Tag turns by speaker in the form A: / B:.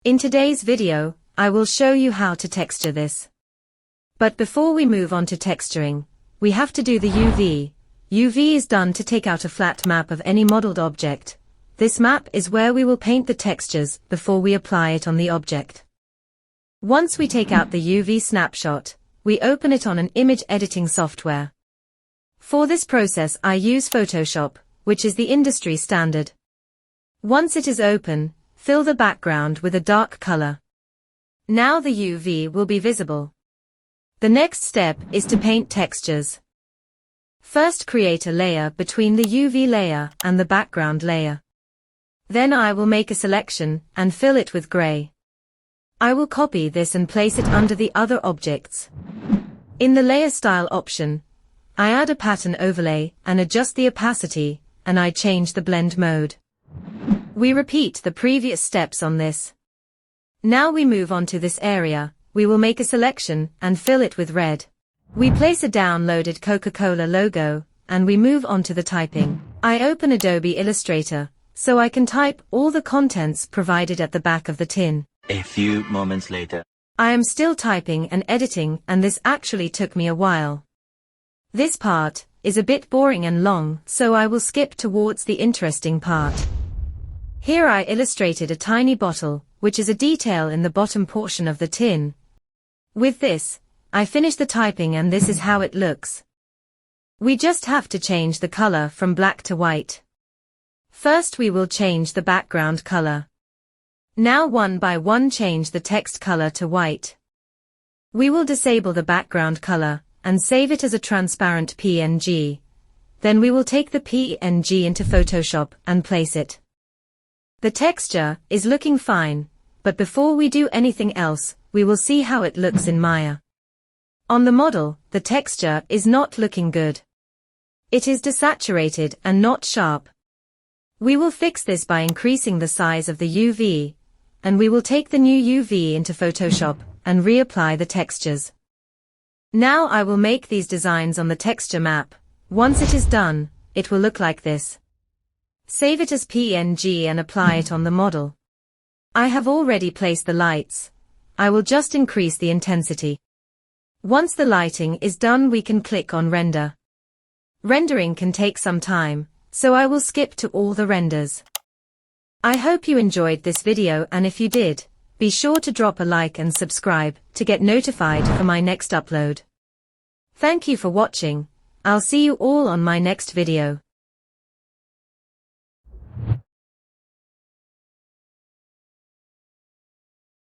A: In today's video, I will show you how to texture this. But before we move on to texturing, we have to do the UV. UV is done to take out a flat map of any modeled object. This map is where we will paint the textures before we apply it on the object. Once we take out the UV snapshot, we open it on an image editing software. For this process I use Photoshop, which is the industry standard. Once it is open, fill the background with a dark color. Now the UV will be visible. The next step is to paint textures. First create a layer between the UV layer and the background layer. Then I will make a selection and fill it with gray. I will copy this and place it under the other objects. In the layer style option, I add a pattern overlay and adjust the opacity, and I change the blend mode. We repeat the previous steps on this. Now we move on to this area. We will make a selection and fill it with red. We place a downloaded Coca-Cola logo, and we move on to the typing. I open Adobe Illustrator, so I can type all the contents provided at the back of the tin.
B: A few moments later.
A: I am still typing and editing, and this actually took me a while. This part is a bit boring and long, so I will skip towards the interesting part. Here I illustrated a tiny bottle, which is a detail in the bottom portion of the tin. With this, I finish the typing and this is how it looks. We just have to change the color from black to white. First we will change the background color. Now one by one change the text color to white. We will disable the background color and save it as a transparent PNG. Then we will take the PNG into Photoshop and place it. The texture is looking fine, but before we do anything else, we will see how it looks in Maya. On the model, the texture is not looking good. It is desaturated and not sharp. We will fix this by increasing the size of the UV, and we will take the new UV into Photoshop and reapply the textures. Now I will make these designs on the texture map. Once it is done, it will look like this. Save it as PNG and apply it on the model. I have already placed the lights. I will just increase the intensity. Once the lighting is done, we can click on render. Rendering can take some time, so I will skip to all the renders. I hope you enjoyed this video, and if you did, be sure to drop a like and subscribe to get notified for my next upload. Thank you for watching. I'll see you all on my next video.